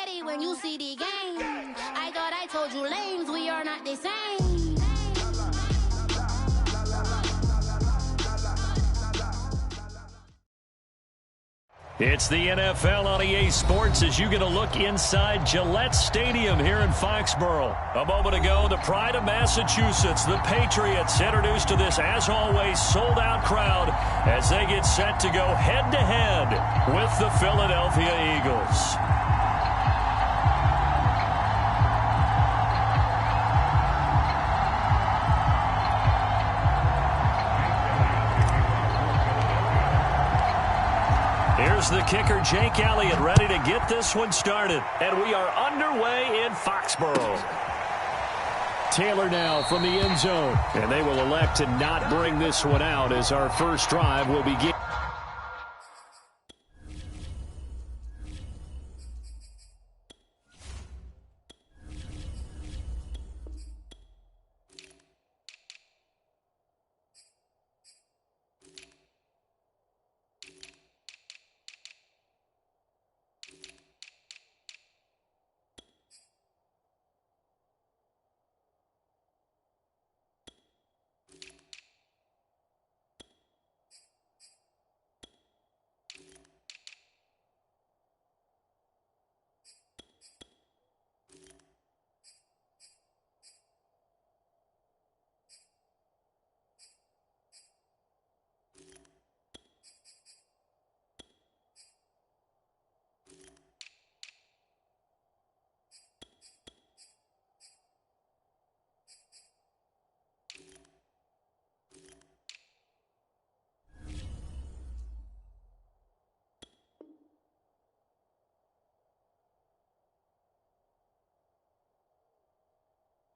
ready when you see the game. I thought I told you lames, we are not the same. It's the NFL on EA Sports as you get a look inside Gillette Stadium here in Foxborough. A moment ago, the pride of Massachusetts, the Patriots, introduced to this, as always, sold-out crowd as they get set to go head-to-head with the Philadelphia Eagles. Here's the kicker, Jake Elliott, ready to get this one started. And we are underway in Foxborough. Taylor now from the end zone. And they will elect to not bring this one out as our first drive will begin.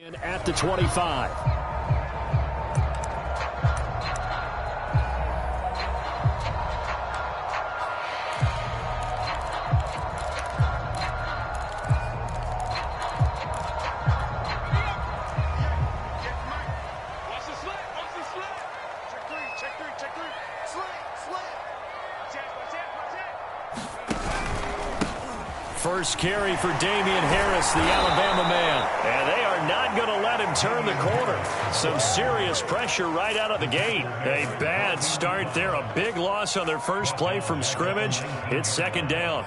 And at the 25. First carry for Damian Harris, the Alabama man. And they are not going to let him turn the corner. Some serious pressure right out of the gate. A bad start there. A big loss on their first play from scrimmage. It's second down.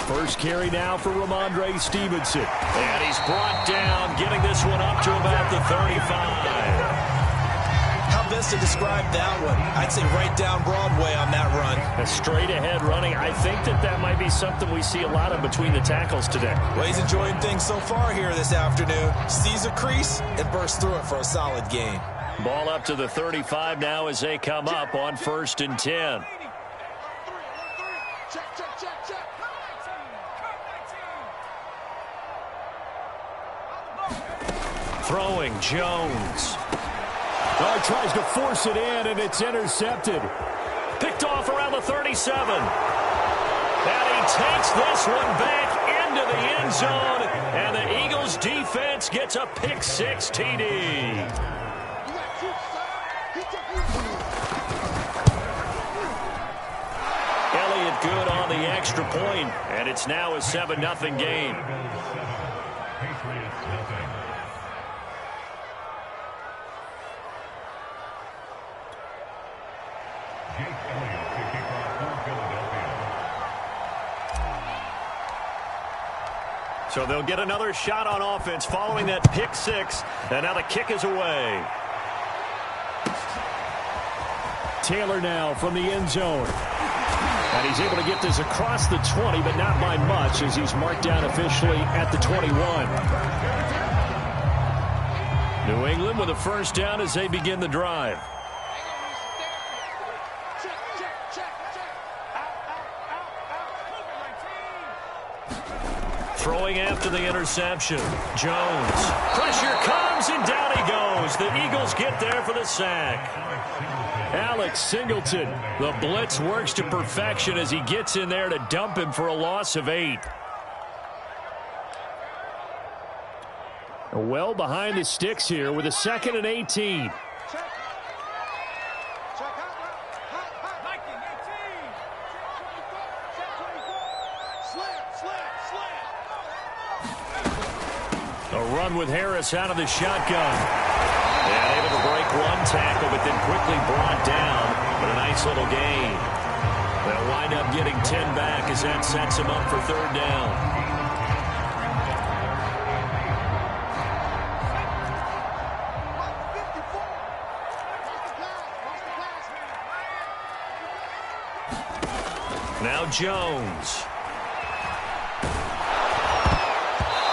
First carry now for Ramondre Stevenson. And he's brought down, getting this one up to about the 35. How best to describe that one? I'd say right down Broadway on that run. A straight ahead running. I think that might be something we see a lot of between the tackles today. Well, he's enjoying things so far here this afternoon. Sees a crease and bursts through it for a solid gain. Ball up to the 35 now as they come up on 1st and 10. Throwing, Jones. Oh, tries to force it in, and it's intercepted. Picked off around the 37. And he takes this one back into the end zone, and the Eagles defense gets a pick-6 TD. Elliott good on the extra point, and it's now a 7-0 game. So they'll get another shot on offense following that pick-6, and now the kick is away. Taylor now from the end zone. And he's able to get this across the 20, but not by much as he's marked down officially at the 21. New England with a first down as they begin the drive. Throwing after the interception. Jones. Pressure comes, and down he goes. The Eagles get there for the sack. Alex Singleton. The blitz works to perfection as he gets in there to dump him for a loss of 8. Well behind the sticks here with a 2nd and 18. A run with Harris out of the shotgun. And able to break one tackle, but then quickly brought down. But a nice little gain. They'll wind up getting 10 back as that sets him up for 3rd down. Now Jones.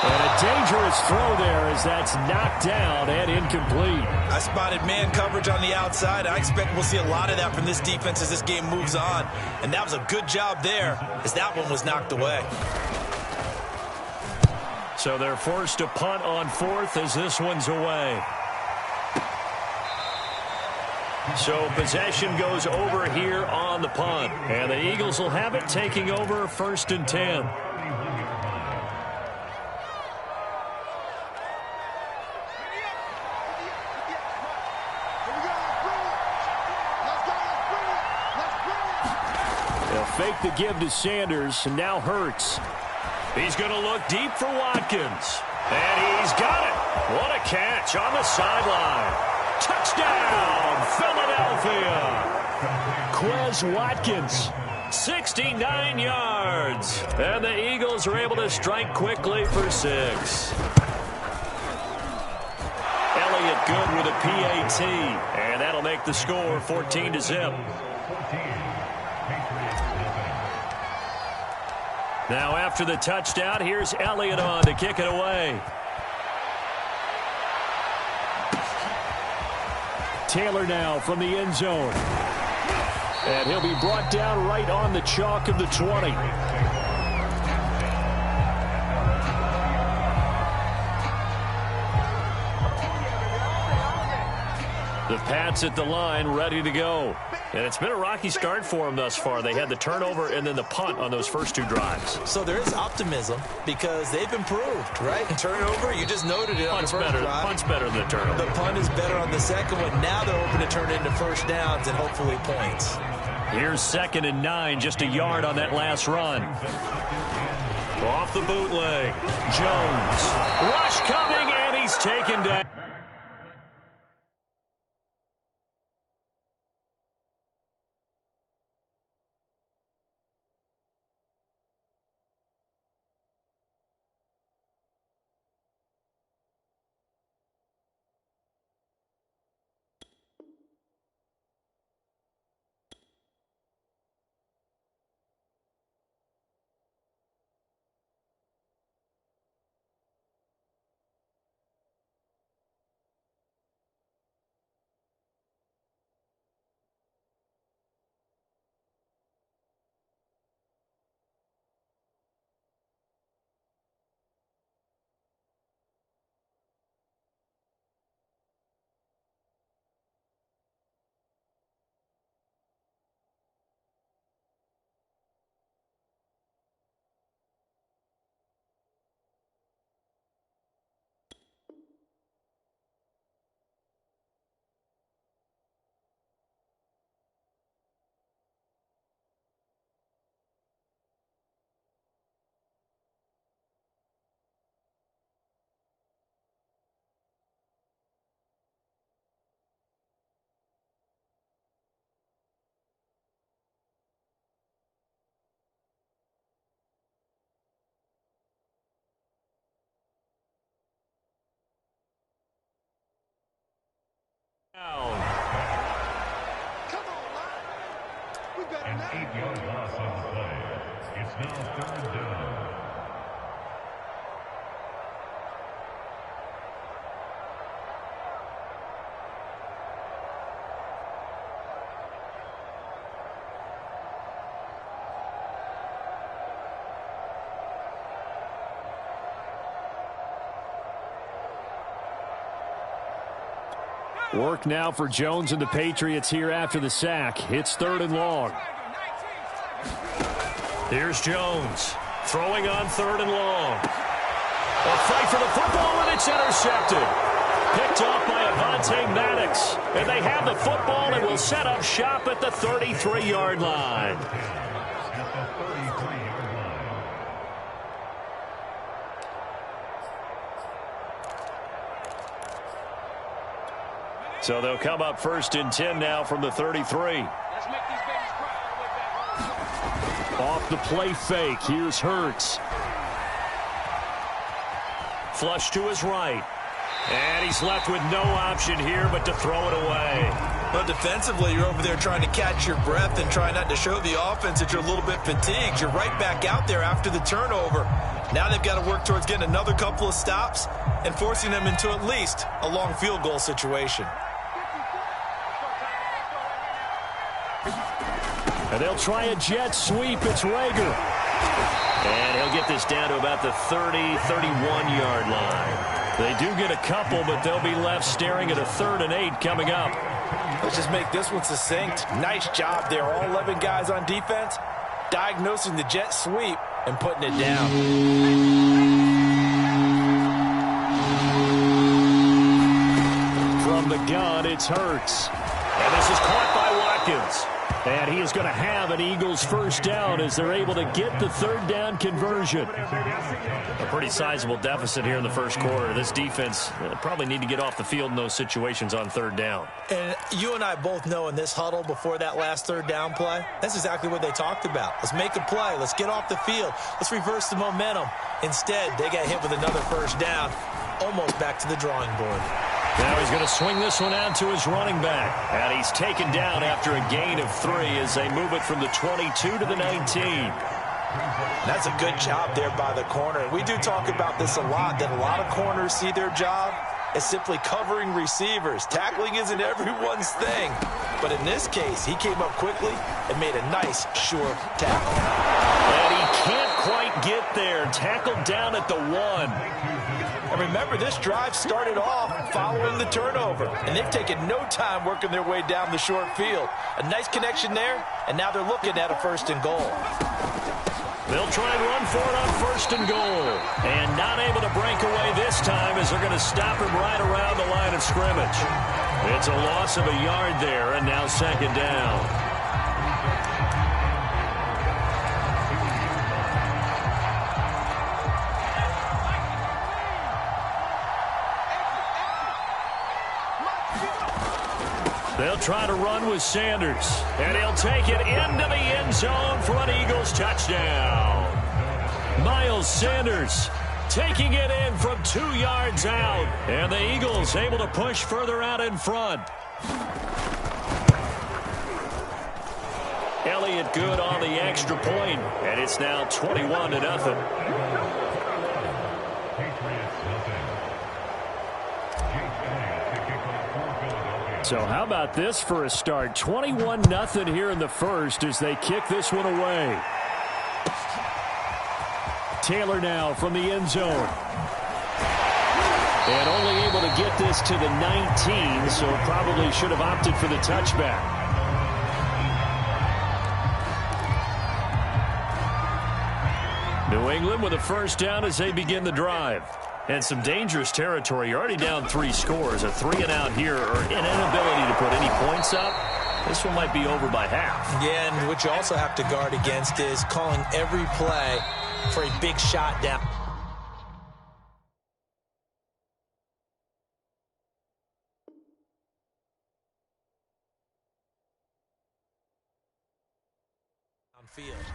And a dangerous throw there as that's knocked down and incomplete. I spotted man coverage on the outside. I expect we'll see a lot of that from this defense as this game moves on. And that was a good job there as that one was knocked away. So they're forced to punt on 4th as this one's away. So possession goes over here on the punt. And the Eagles will have it taking over 1st and 10. Fake the give to Sanders, and now Hurts. He's going to look deep for Watkins. And he's got it. What a catch on the sideline. Touchdown, Philadelphia. Quez Watkins. 69 yards. And the Eagles are able to strike quickly for 6. Elliott good with a PAT. And that'll make the score 14-0. Now after the touchdown, here's Elliott on to kick it away. Taylor now from the end zone. And he'll be brought down right on the chalk of the 20. The Pats at the line, ready to go. And it's been a rocky start for them thus far. They had the turnover and then the punt on those first 2 drives. So there is optimism because they've improved, right? Turnover, you just noted it on the first drive. Punt's better than the turnover. The punt is better on the second one. Now they're hoping to turn it into first downs and hopefully points. Here's 2nd and 9, just a yard on that last run. Off the bootleg. Jones. Rush coming, and he's taken down. An 8-yard loss on the play. It's now 3rd down. Work now for Jones and the Patriots here after the sack. It's 3rd and long. Here's Jones throwing on 3rd and long. A fight for the football, and it's intercepted. Picked off by Avonte Maddox. And they have the football and will set up shop at the 33-yard line. So they'll come up 1st and 10 now from the 33. Off the play fake. Here's Hurts. Flush to his right. And he's left with no option here but to throw it away. But defensively, you're over there trying to catch your breath and try not to show the offense that you're a little bit fatigued. You're right back out there after the turnover. Now they've got to work towards getting another couple of stops and forcing them into at least a long field goal situation. And they'll try a jet sweep. It's Rager. And he'll get this down to about the 30, 31-yard line. They do get a couple, but they'll be left staring at a 3rd and 8 coming up. Let's just make this one succinct. Nice job there. All 11 guys on defense diagnosing the jet sweep and putting it down. From the gun, it's Hurts. And this is caught by Watkins. And he is going to have an Eagles 1st down as they're able to get the 3rd down conversion. A pretty sizable deficit here in the 1st quarter. This defense probably need to get off the field in those situations on 3rd down. And you and I both know in this huddle before that last 3rd down play, that's exactly what they talked about. Let's make a play. Let's get off the field. Let's reverse the momentum. Instead, they got hit with another 1st down, almost back to the drawing board. Now he's going to swing this one out to his running back. And he's taken down after a gain of 3 as they move it from the 22 to the 19. That's a good job there by the corner. We do talk about this a lot, that a lot of corners see their job as simply covering receivers. Tackling isn't everyone's thing. But in this case, he came up quickly and made a nice, sure tackle. And he can't quite get there. Tackled down at the 1. And remember, this drive started off following the turnover, and they've taken no time working their way down the short field. A nice connection there, and now they're looking at a 1st and goal. They'll try and run for it on 1st and goal. And not able to break away this time as they're going to stop him right around the line of scrimmage. It's a loss of a yard there, and now 2nd down. They'll try to run with Sanders. And he'll take it into the end zone for an Eagles touchdown. Miles Sanders taking it in from 2 yards out. And the Eagles able to push further out in front. Elliott good on the extra point. And it's now 21-0. So how about this for a start? 21-0 here in the 1st as they kick this one away. Taylor now from the end zone. And only able to get this to the 19, so probably should have opted for the touchback. New England with a 1st down as they begin the drive. And some dangerous territory. You're already down 3 scores. A 3 and out here, or an inability to put any points up. This one might be over by half. Yeah, and what you also have to guard against is calling every play for a big shot down.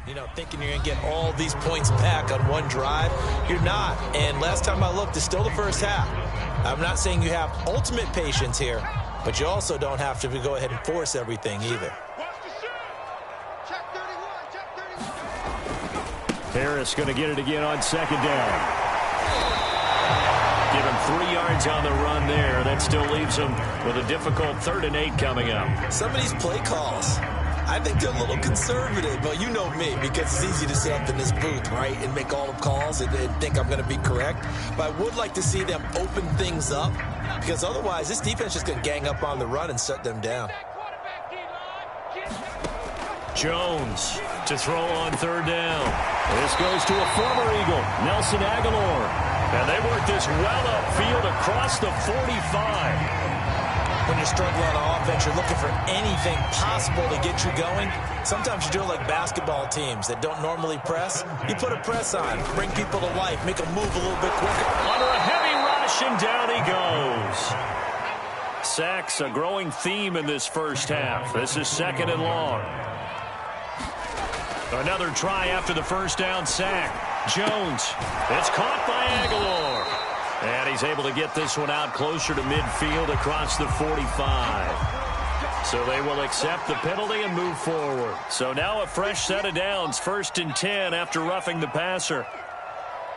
You know, thinking you're going to get all these points back on one drive. You're not. And last time I looked, it's still the 1st half. I'm not saying you have ultimate patience here, but you also don't have to go ahead and force everything either. Harris going to get it again on 2nd down. Give him 3 yards on the run there. That still leaves him with a difficult 3rd and 8 coming up. Some of these play calls, I think they're a little conservative, but you know me, because it's easy to sit up in this booth, right, and make all the calls and think I'm going to be correct. But I would like to see them open things up, because otherwise this defense is just going to gang up on the run and shut them down. Jones to throw on 3rd down. This goes to a former Eagle, Nelson Aguilar. And they work this well upfield across the 45. When you're struggling on offense, you're looking for anything possible to get you going. Sometimes you do it like basketball teams that don't normally press. You put a press on, bring people to life, make them move a little bit quicker. Under a heavy rush, and down he goes. Sacks, a growing theme in this first half. This is 2nd and long. Another try after the first down sack. Jones. It's caught by Aguilar. And he's able to get this one out closer to midfield across the 45. So they will accept the penalty and move forward. So now a fresh set of downs. 1st and 10 after roughing the passer.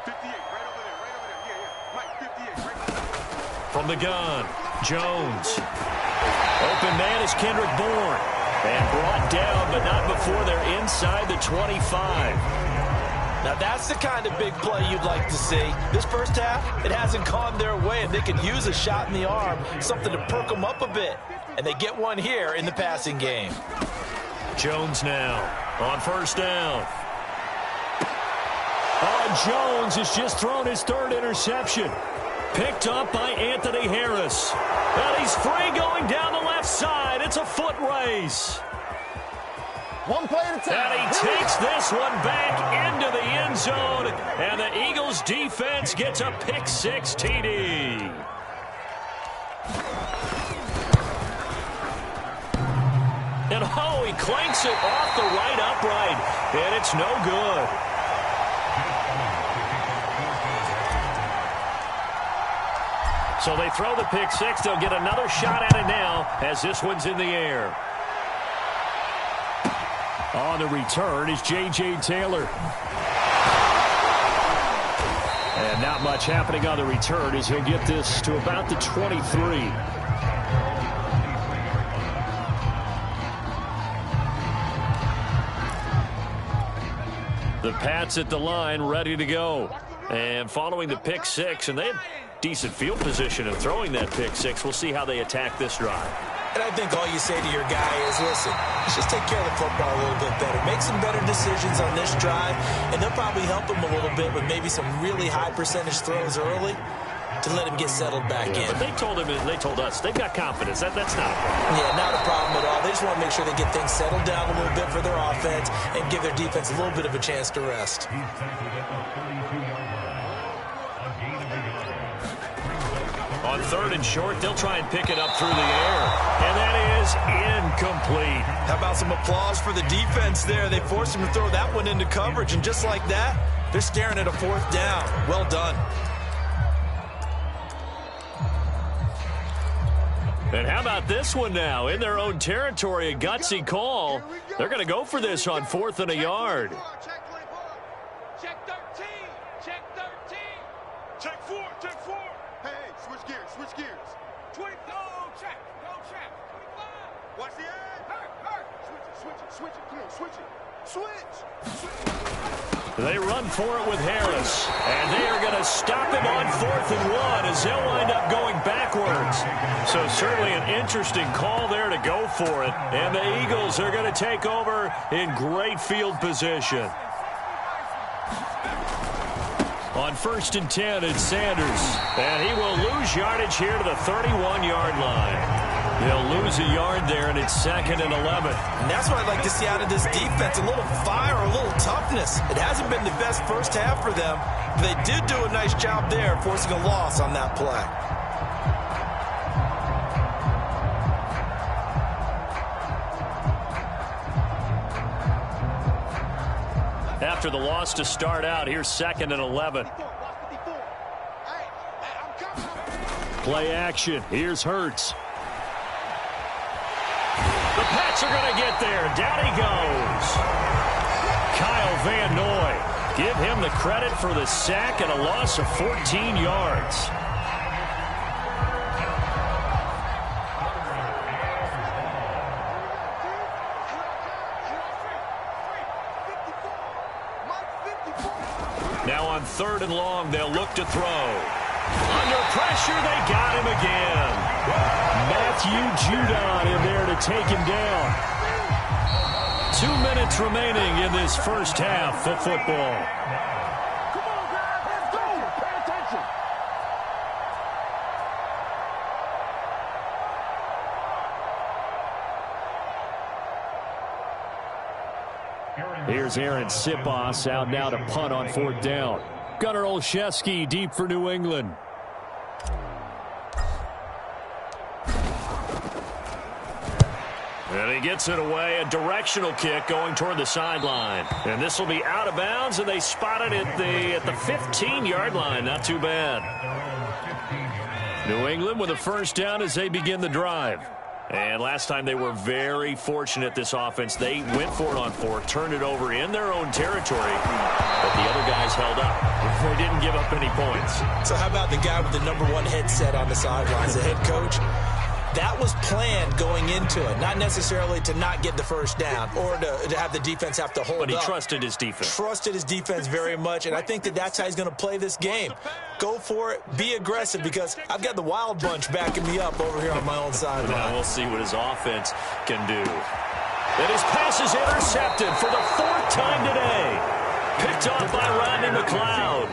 58, right over there, right over there. Yeah. Mike, 58, right there. From the gun, Jones. Open man is Kendrick Bourne. And brought down, but not before they're inside the 25. Now that's the kind of big play you'd like to see. This first half, it hasn't gone their way, and they could use a shot in the arm, something to perk them up a bit. And they get one here in the passing game. Jones now on 1st down. Jones has just thrown his 3rd interception. Picked up by Anthony Harris. And he's free going down the left side. It's a foot race. One play at a time. And he takes this one back into the end zone. And the Eagles defense gets a pick-6 TD. And he clanks it off the right upright. And it's no good. So they throw the pick-6. They'll get another shot at it now as this one's in the air. On the return is J.J. Taylor. And not much happening on the return as he'll get this to about the 23. The Pats at the line ready to go. And following the pick-6, and they have decent field position of throwing that pick-6. We'll see how they attack this drive. And I think all you say to your guy is, listen, let's just take care of the football a little bit better. Make some better decisions on this drive, and they'll probably help him a little bit with maybe some really high percentage throws early to let him get settled back in. But they told him, and they told us, they've got confidence. That's not a problem. Yeah, not a problem at all. They just want to make sure they get things settled down a little bit for their offense and give their defense a little bit of a chance to rest. On 3rd and short, they'll try and pick it up through the air. And that is incomplete. How about some applause for the defense there? They forced him to throw that one into coverage, and just like that, they're staring at a 4th down. Well done. And how about this one now? In their own territory, a gutsy call. They're going to go for this on 4th and a yard. Check 13. Check 13. Check 4. Check 4. Hey, switch gears. Switch gears. 20. Go check. Go check. 25. Watch the end. Hurt. Switch it. Switch it. Come on. Switch it. Switch. They run for it with Harris. And they are going to stop him on 4th and 1 as they'll wind up going backwards. So certainly an interesting call there to go for it. And the Eagles are going to take over in great field position. On 1st and 10, it's Sanders. And he will lose yardage here to the 31-yard line. They'll lose a yard there, and it's 2nd and 11. And that's what I'd like to see out of this defense, a little fire, a little toughness. It hasn't been the best first half for them, but they did do a nice job there forcing a loss on that play. After the loss to start out, here's 2nd and 11. Play action. Here's Hurts. The Pats are going to get there. Down he goes. Kyle Van Noy. Give him the credit for the sack and a loss of 14 yards. Now on 3rd and long, they'll look to throw. Under pressure, they got him again. Matthew Judon in there to take him down. 2 minutes remaining in this first half of football. Come on, guys. Let's go. Pay attention. Here's Aaron Sipos out now to punt on 4th down. Gunnar Olszewski deep for New England. And he gets it away, a directional kick going toward the sideline. And this will be out of bounds, and they spot it at the 15-yard line. Not too bad. New England with a first down as they begin the drive. And last time they were very fortunate, this offense. They went for it on 4th, turned it over in their own territory, but the other guys held up. They didn't give up any points. So how about the guy with the #1 headset on the sidelines, the head coach? That was planned going into it, not necessarily to not get the first down or to have the defense have to hold up. But he trusted his defense. Trusted his defense very much, and I think that's how he's going to play this game. Go for it, be aggressive, because I've got the wild bunch backing me up over here on my own sideline. Now we'll see what his offense can do. And his pass is intercepted for the 4th time today. Picked off by Rodney McLeod.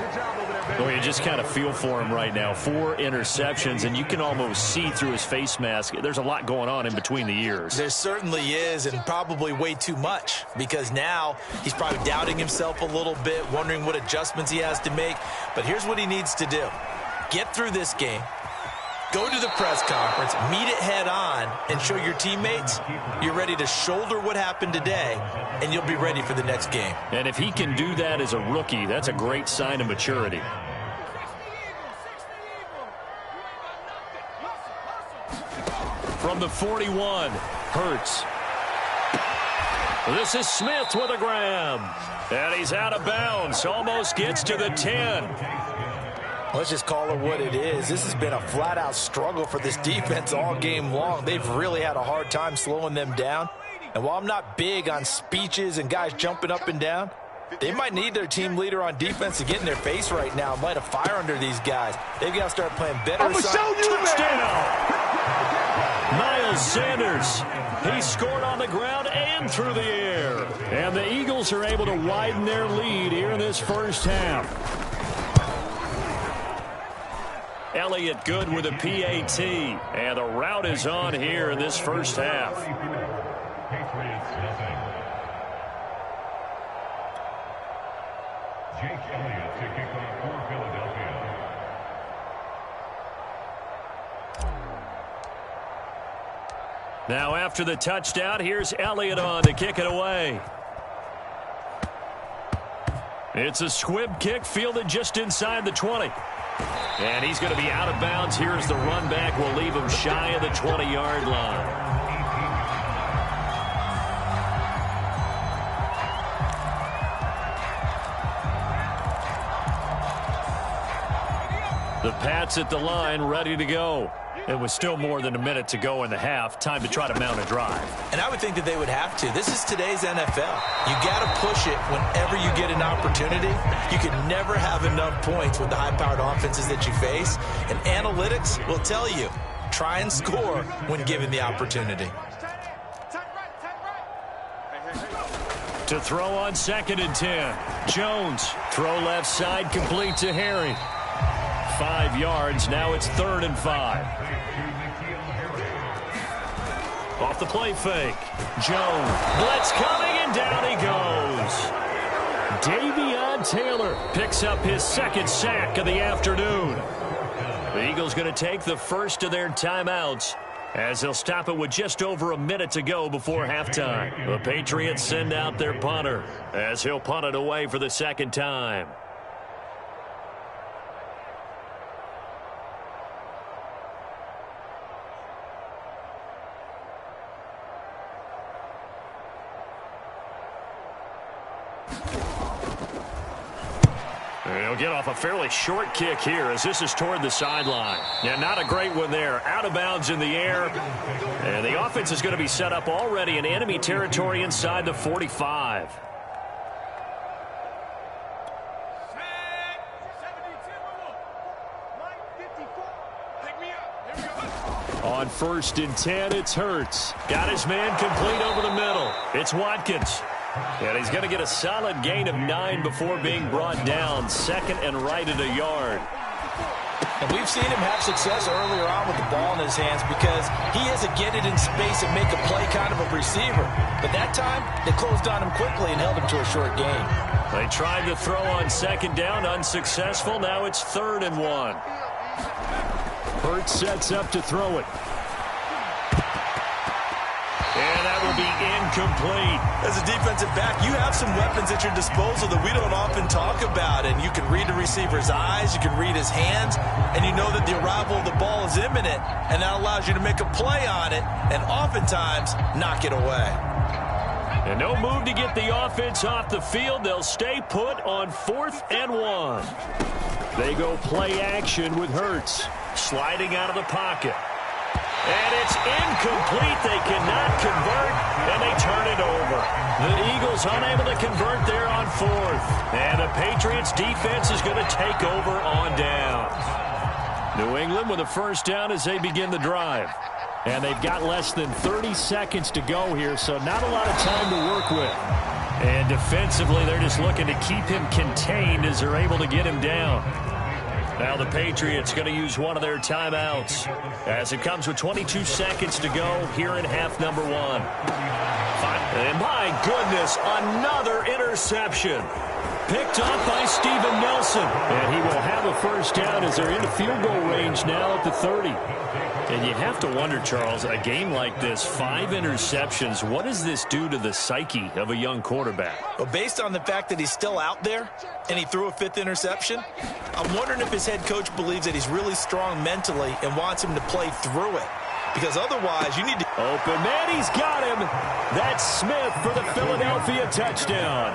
Well, you just kind of feel for him right now. 4 interceptions, and you can almost see through his face mask. There's a lot going on in between the ears. There certainly is, and probably way too much, because now he's probably doubting himself a little bit, wondering what adjustments he has to make. But here's what he needs to do. Get through this game. Go to the press conference, meet it head on, and show your teammates you're ready to shoulder what happened today, and you'll be ready for the next game. And if he can do that as a rookie, that's a great sign of maturity. From the 41, Hurts. This is Smith with a grab. And he's out of bounds, almost gets to the 10. Let's just call it what it is. This has been a flat-out struggle for this defense all game long. They've really had a hard time slowing them down. And while I'm not big on speeches and guys jumping up and down, they might need their team leader on defense to get in their face right now and light a fire under these guys. They've got to start playing better. I'm going to show you, touchdown! Miles Sanders. He scored on the ground and through the air. And the Eagles are able to widen their lead here in this first half. Elliott good with a PAT. And the route is on here in this first half. Patriots nothing. Jake Elliott to kick off for Philadelphia. Now after the touchdown, here's Elliott on to kick it away. It's a squib kick fielded just inside the 20. And he's going to be out of bounds. Here's the run back. Will leave him shy of the 20-yard line. The Pats at the line, ready to go. It was still more than a minute to go in the half. Time to try to mount a drive. And I would think that they would have to. This is today's NFL. You got to push it whenever you get an opportunity. You can never have enough points with the high-powered offenses that you face. And analytics will tell you, try and score when given the opportunity. To throw on 2nd and 10. Jones, throw left side, complete to Harry. 5 yards. Now it's 3rd and 5. Off the play fake. Jones. Blitz coming, and down he goes. Davion Taylor picks up his 2nd sack of the afternoon. The Eagles going to take the first of their timeouts as they'll stop it with just over a minute to go before halftime. The Patriots send out their punter as he'll punt it away for the 2nd time. He'll get off a fairly short kick here as this is toward the sideline. Yeah, not a great one there. Out of bounds in the air. And the offense is going to be set up already in enemy territory inside the 45. On 1st and 10, it's Hurts. Got his man complete over the middle. It's Watkins. And he's going to get a solid gain of 9 before being brought down. 2nd and right at a yard. And we've seen him have success earlier on with the ball in his hands because he is a get it in space and make a play kind of a receiver. But that time, they closed on him quickly and held him to a short gain. They tried to throw on second down, unsuccessful. Now it's 3rd and 1. Hurts sets up to throw it. And that will be incomplete. As a defensive back, you have some weapons at your disposal that we don't often talk about. And you can read the receiver's eyes, you can read his hands, and you know that the arrival of the ball is imminent. And that allows you to make a play on it and oftentimes knock it away. And no move to get the offense off the field. They'll stay put on 4th and 1. They go play action with Hurts. Sliding out of the pocket. And it's incomplete. They cannot convert, and they turn it over. The Eagles unable to convert there on 4th. And the Patriots defense is going to take over on downs. New England with a first down as they begin the drive. And they've got less than 30 seconds to go here, so not a lot of time to work with. And defensively, they're just looking to keep him contained as they're able to get him down. Now the Patriots going to use one of their timeouts as it comes with 22 seconds to go here in half number 1. And my goodness, another interception. Picked off by Steven Nelson. And he will have a first down as they're into field goal range now at the 30. And you have to wonder, Charles, a game like this, 5 interceptions, what does this do to the psyche of a young quarterback? Well, based on the fact that he's still out there and he threw a 5th interception, I'm wondering if his head coach believes that he's really strong mentally and wants him to play through it. Because otherwise, you need to... Open man, he's got him. That's Smith for the Philadelphia touchdown.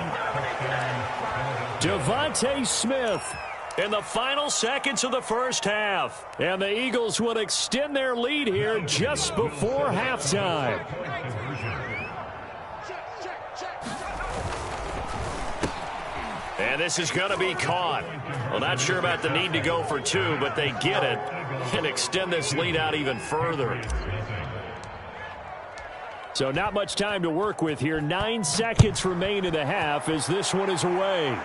Devontae Smith in the final seconds of the first half. And the Eagles will extend their lead here just before halftime. And this is going to be caught. Well, not sure about the need to go for 2, but they get it and extend this lead out even further. So not much time to work with here. 9 seconds remain in the half as this one is away.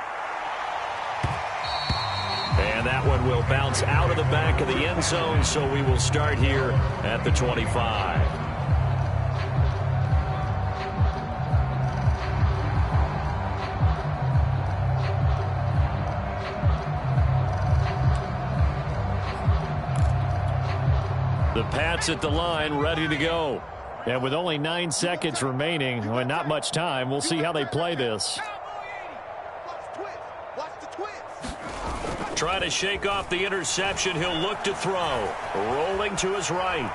And that one will bounce out of the back of the end zone, so we will start here at the 25. The Pats at the line, ready to go. And with only 9 seconds remaining, well, not much time, we'll see how they play this. Trying to shake off the interception. He'll look to throw. Rolling to his right.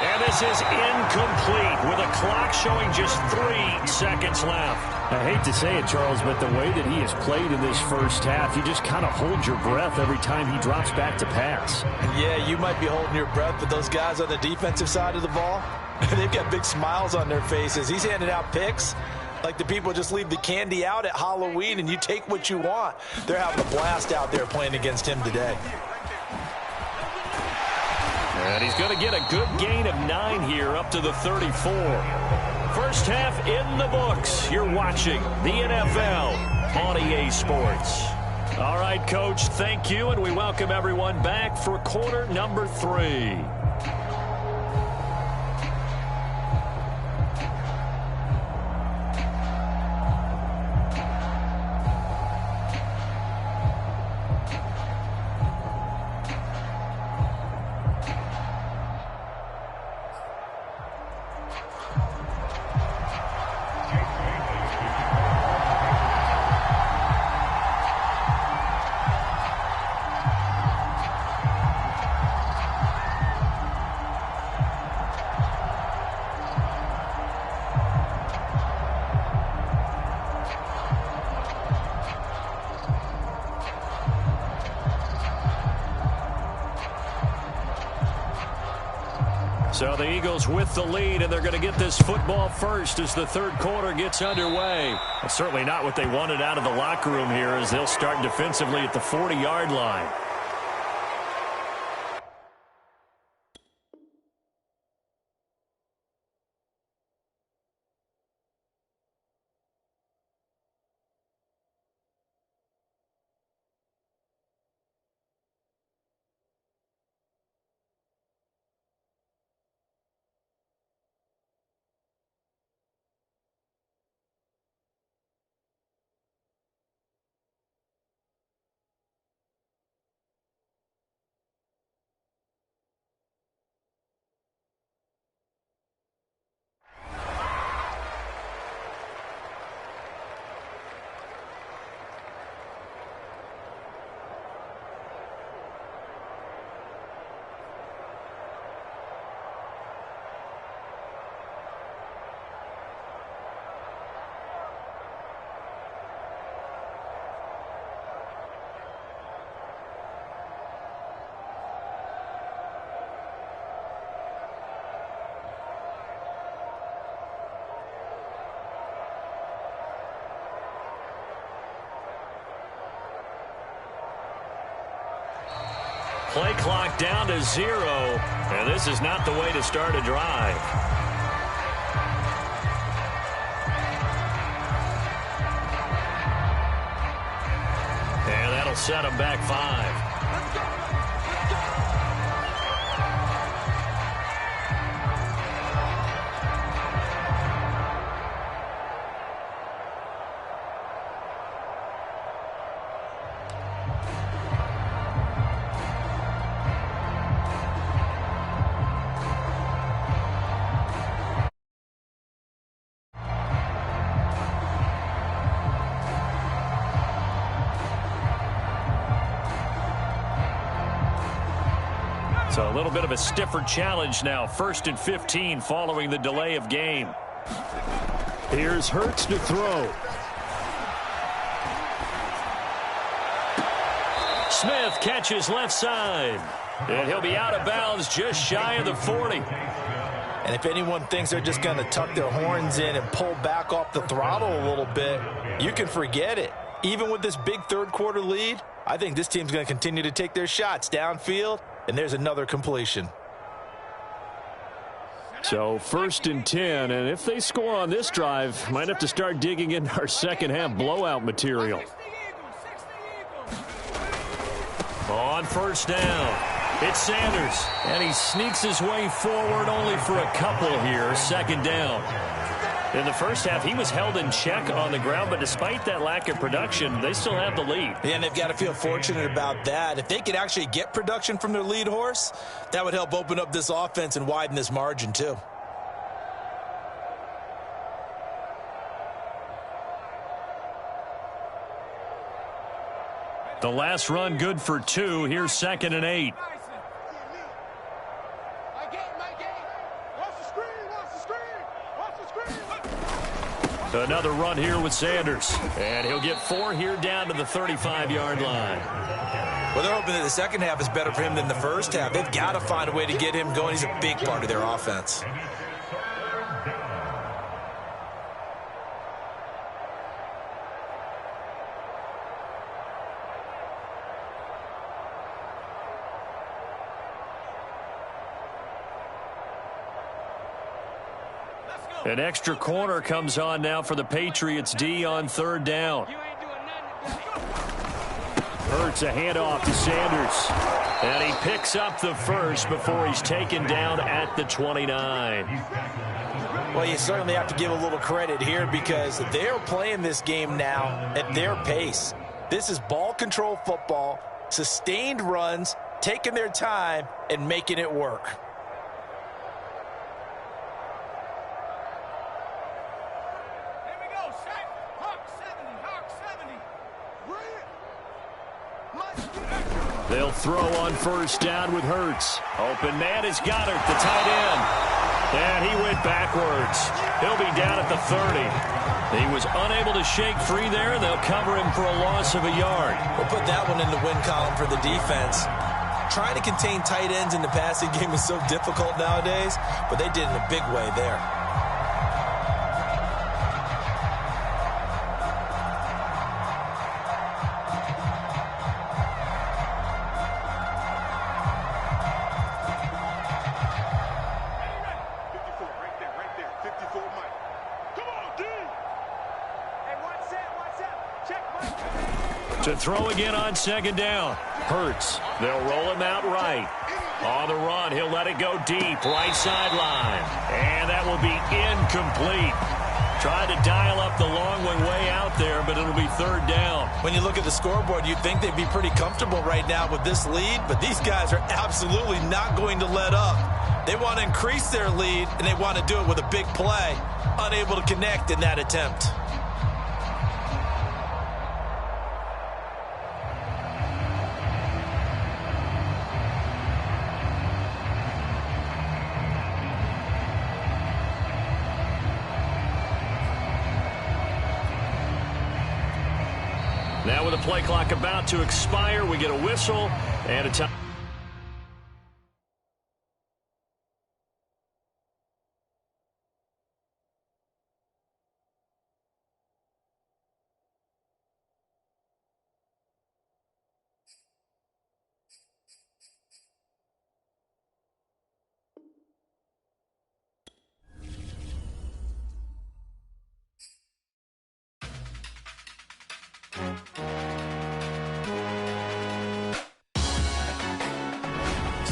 And this is incomplete with a clock showing just 3 seconds left. I hate to say it, Charles, but the way that he has played in this first half, you just kind of hold your breath every time he drops back to pass. Yeah, you might be holding your breath, but those guys on the defensive side of the ball, they've got big smiles on their faces. He's handing out picks like the people just leave the candy out at Halloween and you take what you want. They're having a blast out there playing against him today. And he's going to get a good gain of 9 here up to the 34. First half in the books. You're watching the NFL on EA Sports. All right, Coach, thank you, and we welcome everyone back for quarter number 3. So the Eagles with the lead, and they're going to get this football first as the third quarter gets underway. Well, certainly not what they wanted out of the locker room here as they'll start defensively at the 40-yard line. clock down to 0. And this is not the way to start a drive. And that'll set them back 5. So a little bit of a stiffer challenge now. 1st and 15 following the delay of game. Here's Hurts to throw. Smith catches left side. And he'll be out of bounds just shy of the 40. And if anyone thinks they're just going to tuck their horns in and pull back off the throttle a little bit, you can forget it. Even with this big third-quarter lead, I think this team's going to continue to take their shots downfield. And there's another completion. So 1st and 10, and if they score on this drive, might have to start digging in our second half blowout material. On 1st down, it's Sanders, and he sneaks his way forward only for a couple here. 2nd down. In the first half, he was held in check on the ground, but despite that lack of production, they still have the lead. Yeah, and they've got to feel fortunate about that. If they could actually get production from their lead horse, that would help open up this offense and widen this margin too. The last run good for 2. Here's 2nd and 8. Another run here with Sanders. And he'll get 4 here down to the 35-yard line. Well, they're hoping that the second half is better for him than the first half. They've got to find a way to get him going. He's a big part of their offense. An extra corner comes on now for the Patriots D on 3rd down. Hurts a handoff to Sanders. And he picks up the first before he's taken down at the 29. Well, you certainly have to give a little credit here because they're playing this game now at their pace. This is ball control football, sustained runs, taking their time, and making it work. They'll throw on 1st down with Hurts. Open man is Goddard, the tight end. And he went backwards. He'll be down at the 30. He was unable to shake free there. They'll cover him for a loss of a yard. We'll put that one in the win column for the defense. Trying to contain tight ends in the passing game is so difficult nowadays, but they did it in a big way there. To throw again on 2nd down. Hurts. They'll roll him out right. On the run, he'll let it go deep. Right sideline. And that will be incomplete. Tried to dial up the long one way out there, but it'll be 3rd down. When you look at the scoreboard, you'd think they'd be pretty comfortable right now with this lead, but these guys are absolutely not going to let up. They want to increase their lead, and they want to do it with a big play. Unable to connect in that attempt. Now with the play clock about to expire, we get a whistle and a time.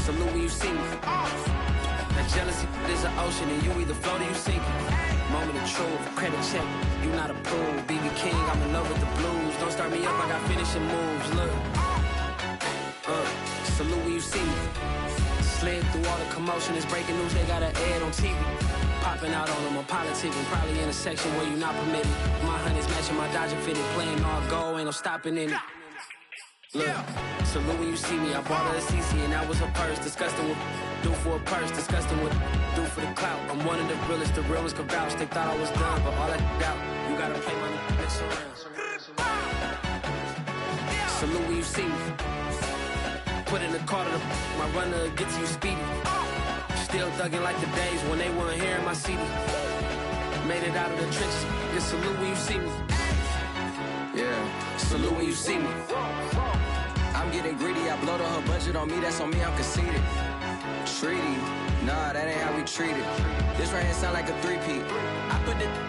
Salute when you see me. That jealousy is an ocean, and you either float or you sink. Moment of truth, credit check, you not approved. BB King, I'm in love with the blues. Don't start me up, I got finishing moves. Look, salute when you see me. Slid through all the commotion, it's breaking news, they got an ad on TV. Popping out on them, I'm politicking, probably in a section where you not permitted. My honey's matching my Dodger fitted, playing all go, ain't no stopping in it. Look, salute when you see me, I bought her a CC and that was her purse. Disgusting with do for a purse, disgusting with do for the clout. I'm one of the realest, the real ones can vouch. They thought I was done, but all I doubt, you gotta play my next around. Salute when you see me. Put in the car to my runner gets you speedy. Still thugging like the days when they weren't here in my CD. Made it out of the trenches. Just salute when you see me. Yeah, salute when you see me. I'm getting greedy, I blowed on her budget on me, that's on me, I'm conceited. Treaty, nah, that ain't how we treat it. This right here sound like a three-peat. I put the in